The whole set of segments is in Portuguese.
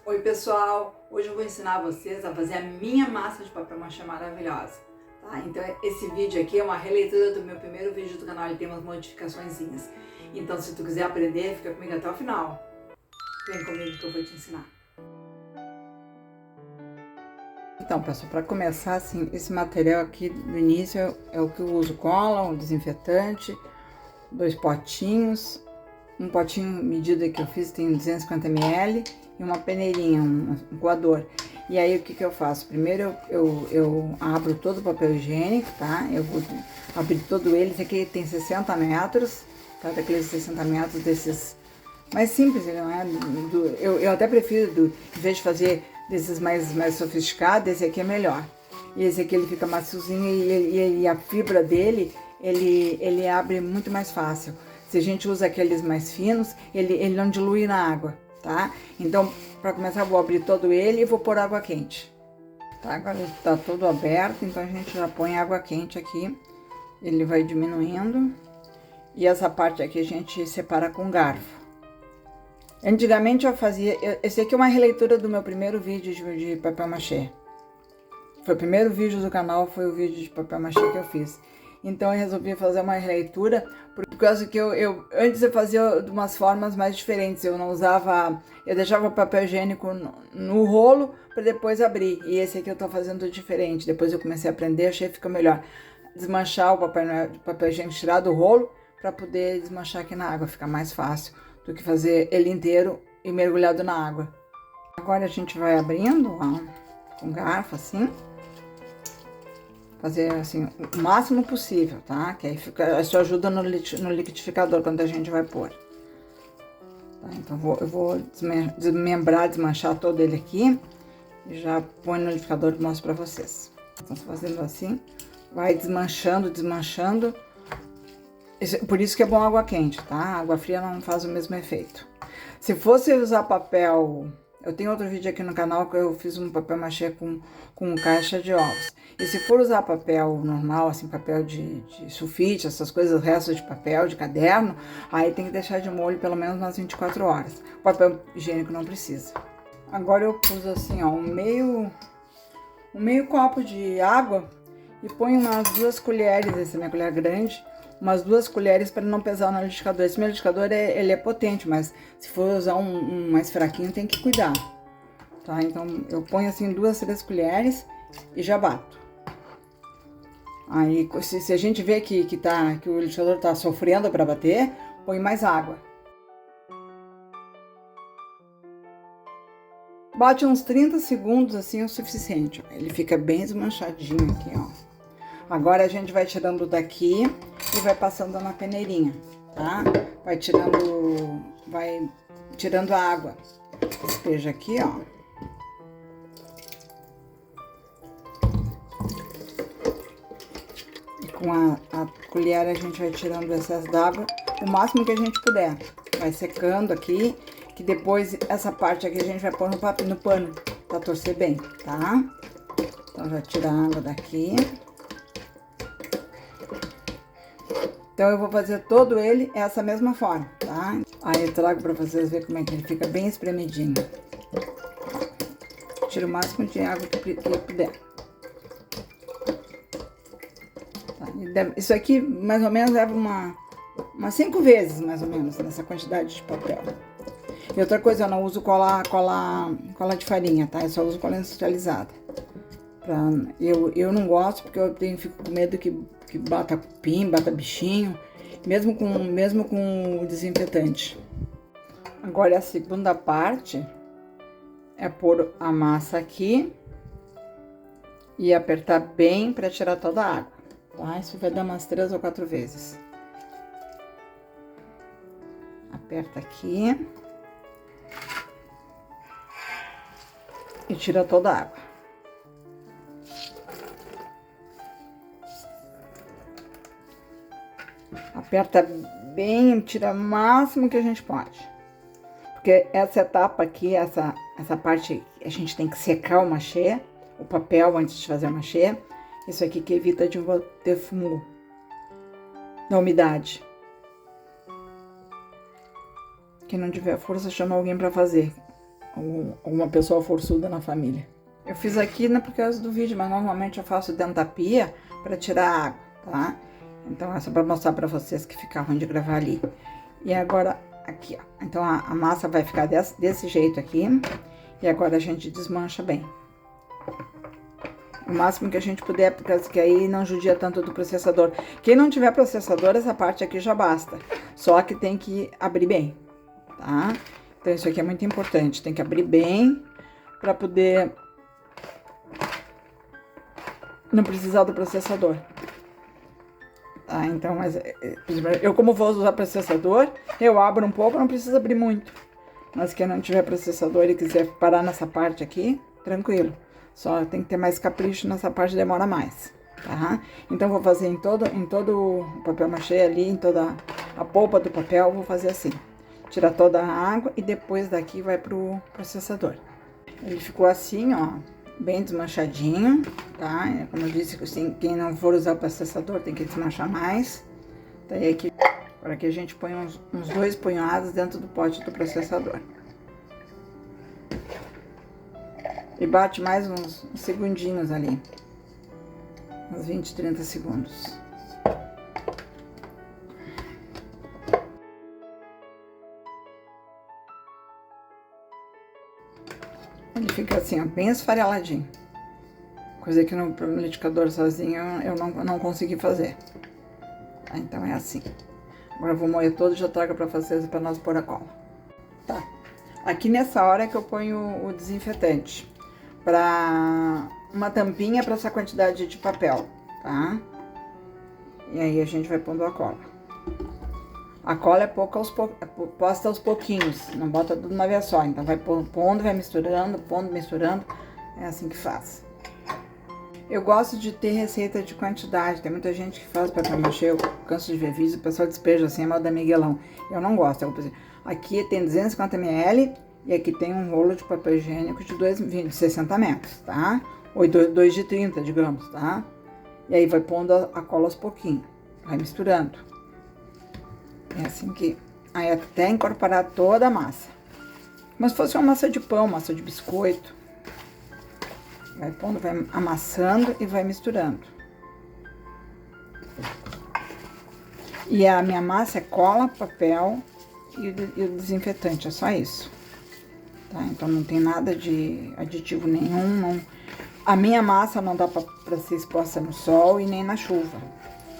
Oi pessoal, hoje eu vou ensinar vocês a fazer a minha massa de papel machê maravilhosa, tá? Então esse vídeo aqui é uma releitura do meu primeiro vídeo do canal, ele tem umas modificaçõezinhas. Então se tu quiser aprender, fica comigo até o final. Vem comigo que eu vou te ensinar. Então pessoal, para começar assim, esse material aqui do início é o que eu uso: cola, um desinfetante, 2 potinhos, um potinho medida que eu fiz tem 250 ml e uma peneirinha, um coador. E aí o que eu faço? Primeiro eu abro todo o papel higiênico, tá? Eu vou abrir todo ele. Esse aqui tem 60 metros, tá? Daqueles 60 metros desses mais simples, não é? Eu até prefiro, em vez de fazer desses mais sofisticados, esse aqui é melhor. E esse aqui ele fica maciozinho e a fibra dele, ele abre muito mais fácil. Se a gente usa aqueles mais finos, ele não dilui na água, tá? Então, para começar, eu vou abrir todo ele e vou pôr água quente. Tá? Agora está todo aberto, então a gente já põe água quente aqui. Ele vai diminuindo. E essa parte aqui a gente separa com garfo. Antigamente eu fazia... Esse aqui é uma releitura do meu primeiro vídeo de papel machê. Foi o primeiro vídeo do canal, foi o vídeo de papel machê que eu fiz. Então eu resolvi fazer uma releitura, por causa que antes eu fazia de umas formas mais diferentes. Eu não usava, eu deixava o papel higiênico no rolo para depois abrir. E esse aqui eu tô fazendo diferente. Depois eu comecei a aprender, achei que fica melhor desmanchar o papel higiênico, tirar do rolo para poder desmanchar aqui na água. Fica mais fácil do que fazer ele inteiro e mergulhado na água. Agora a gente vai abrindo, ó, com garfo assim. Fazer assim o máximo possível, tá? Que aí isso ajuda no liquidificador quando a gente vai pôr. Tá? Então eu vou desmembrar, desmanchar todo ele aqui e já põe no liquidificador e mostro pra vocês. Então fazendo assim, vai desmanchando. Por isso que é bom água quente, tá? Água fria não faz o mesmo efeito. Se fosse usar papel... Eu tenho outro vídeo aqui no canal que eu fiz um papel machê com caixa de ovos. E se for usar papel normal, assim, papel de sulfite, essas coisas, restos de papel, de caderno, aí tem que deixar de molho pelo menos umas 24 horas. O papel higiênico não precisa. Agora eu pus assim, ó, um meio copo de água e ponho umas 2 colheres, essa é a minha colher grande, umas 2 colheres para não pesar no liquidificador. Esse meu liquidificador ele é potente, mas se for usar um mais fraquinho tem que cuidar, tá? Então eu ponho assim 2, 3 colheres e já bato. Aí se a gente vê que o liquidificador tá sofrendo para bater, põe mais água. Bate uns 30 segundos assim é o suficiente. Ele fica bem desmanchadinho aqui, ó. Agora a gente vai tirando daqui e vai passando na peneirinha, tá? Vai tirando a água. Despeja aqui, ó. E com a colher a gente vai tirando o excesso d'água o máximo que a gente puder. Vai secando aqui, que depois essa parte aqui a gente vai pôr no pano pra torcer bem, tá? Então já tira a água daqui. Então, eu vou fazer todo ele essa mesma forma, tá? Aí eu trago pra vocês verem como é que ele fica bem espremidinho. Tira o máximo de água que puder. Tá? Isso aqui, mais ou menos, leva umas 5 vezes, mais ou menos, nessa quantidade de papel. E outra coisa, eu não uso cola de farinha, tá? Eu só uso cola industrializada. Eu não gosto porque fico com medo que bata cupim, bata bichinho, mesmo com o desinfetante. Agora a segunda parte é pôr a massa aqui e apertar bem para tirar toda a água, tá? Isso vai dar umas 3 ou 4 vezes. Aperta aqui e tira toda a água. Aperta bem, tira o máximo que a gente pode. Porque essa etapa aqui, essa parte, a gente tem que secar o machê, o papel antes de fazer o machê. Isso aqui que evita de ter fungo da umidade. Quem não tiver força, chama alguém para fazer. alguma pessoa forçuda na família. Eu fiz aqui não por causa do vídeo, mas normalmente eu faço dentro da pia para tirar a água, tá? Então é só para mostrar para vocês que fica ruim de gravar ali. E agora aqui, ó. Então a massa vai ficar desse jeito aqui. E agora a gente desmancha bem. O máximo que a gente puder, porque aí não judia tanto do processador. Quem não tiver processador, essa parte aqui já basta. Só que tem que abrir bem, tá? Então isso aqui é muito importante. Tem que abrir bem para poder não precisar do processador. Tá, então, mas eu como vou usar processador, eu abro um pouco, não precisa abrir muito. Mas quem não tiver processador e quiser parar nessa parte aqui, tranquilo. Só tem que ter mais capricho nessa parte, demora mais, tá? Então, vou fazer em todo o papel machê ali, em toda a polpa do papel, vou fazer assim. Tirar toda a água e depois daqui vai pro processador. Ele ficou assim, ó, bem desmanchadinho, tá? Como eu disse, assim, quem não for usar o processador tem que desmanchar mais. Daí aqui, agora aqui a gente põe uns 2 punhados dentro do pote do processador. E bate mais uns segundinhos ali. Uns 20, 30 segundos. Ele fica assim, ó, bem esfareladinho. Coisa que no liquidificador sozinho eu não consegui fazer. Tá, então é assim. Agora eu vou moer todo e já trago pra vocês pra nós pôr a cola. Tá. Aqui nessa hora é que eu ponho o desinfetante. Pra uma tampinha pra essa quantidade de papel, tá? E aí a gente vai pondo a cola. A cola é posta aos pouquinhos, não bota tudo uma vez só. Então vai pondo, vai misturando, pondo, misturando. É assim que faz. Eu gosto de ter receita de quantidade. Tem muita gente que faz papel machê, eu canso de ver vídeo, o pessoal despeja assim, é mal da Miguelão. Eu não gosto. Aqui tem 250 ml e aqui tem um rolo de papel higiênico de 60 metros, tá? Ou 2 de 30, digamos, tá? E aí vai pondo a cola aos pouquinhos, vai misturando. É assim que... Aí até incorporar toda a massa. Como se fosse uma massa de pão, massa de biscoito. Vai pondo, vai amassando e vai misturando. E a minha massa é cola, papel e o desinfetante, é só isso. Tá? Então não tem nada de aditivo nenhum. Não... A minha massa não dá pra ser exposta no sol e nem na chuva.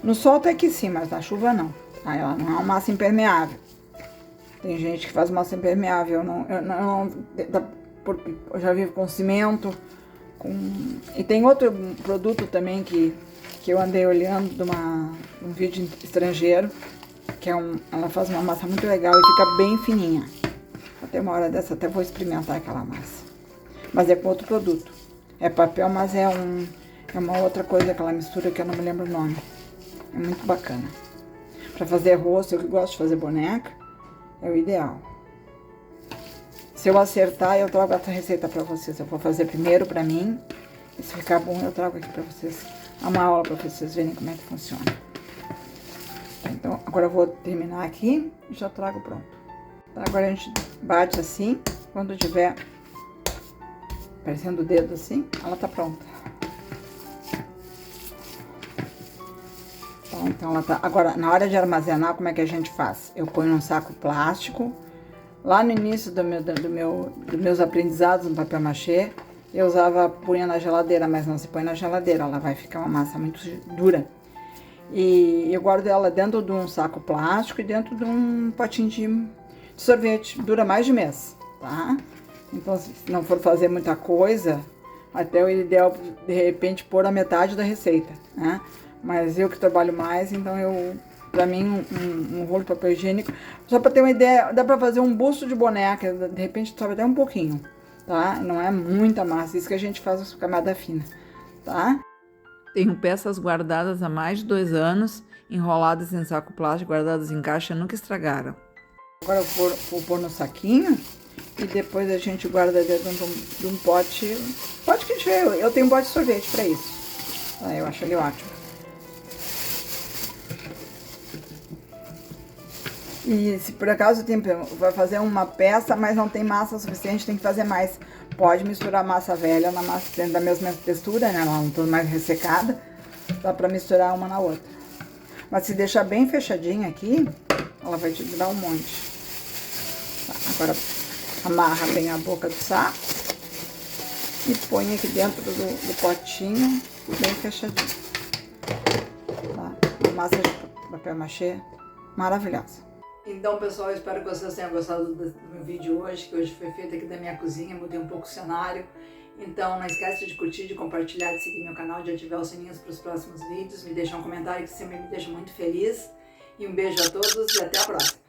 No sol até que sim, mas na chuva não. Tá? Ela não é uma massa impermeável. Tem gente que faz massa impermeável. Eu já vivo com cimento. E tem outro produto também que eu andei olhando de um vídeo estrangeiro, que ela faz uma massa muito legal e fica bem fininha. Até uma hora dessa até vou experimentar aquela massa. Mas é com outro produto. É papel, mas é uma outra coisa que ela mistura que eu não me lembro o nome. É muito bacana. Pra fazer rosto, eu que gosto de fazer boneca, é o ideal. Se eu acertar, eu trago essa receita pra vocês. Eu vou fazer primeiro pra mim. E se ficar bom, eu trago aqui pra vocês. Uma aula pra vocês verem como é que funciona. Então, agora eu vou terminar aqui e já trago pronto. Tá, agora a gente bate assim. Quando tiver parecendo o dedo assim, ela tá pronta. Tá, então ela tá... Agora, na hora de armazenar, como é que a gente faz? Eu ponho num saco plástico. Lá no início dos meus aprendizados no papel machê, eu punha na geladeira, mas não se põe na geladeira, ela vai ficar uma massa muito dura. E eu guardo ela dentro de um saco plástico e dentro de um potinho de sorvete, dura mais de mês, tá? Então, se não for fazer muita coisa, até o ideal, de repente, pôr a metade da receita, né? Mas eu que trabalho mais, então pra mim, um rolo de papel higiênico, só pra ter uma ideia, dá pra fazer um busto de boneca, de repente sobe até um pouquinho, tá? Não é muita massa, isso que a gente faz camada fina, tá? Tenho peças guardadas há mais de 2 anos, enroladas em saco plástico, guardadas em caixa, nunca estragaram. Agora eu vou pôr no saquinho e depois a gente guarda dentro de um pote que tiver, eu tenho um pote de sorvete pra isso, tá? Eu acho ele ótimo. E se por acaso vai fazer uma peça, mas não tem massa suficiente, tem que fazer mais. Pode misturar massa velha na massa dentro da mesma textura, né? Ela não toda mais ressecada. Dá pra misturar uma na outra. Mas se deixar bem fechadinha aqui, ela vai te durar um monte. Tá, agora amarra bem a boca do saco e põe aqui dentro do potinho, bem fechadinho. Tá? Uma massa de papel machê maravilhosa. Então, pessoal, eu espero que vocês tenham gostado do meu vídeo hoje, que hoje foi feito aqui da minha cozinha, mudei um pouco o cenário. Então, não esquece de curtir, de compartilhar, de seguir meu canal, de ativar os sininhos para os próximos vídeos. Me deixa um comentário que sempre me deixa muito feliz. E um beijo a todos e até a próxima.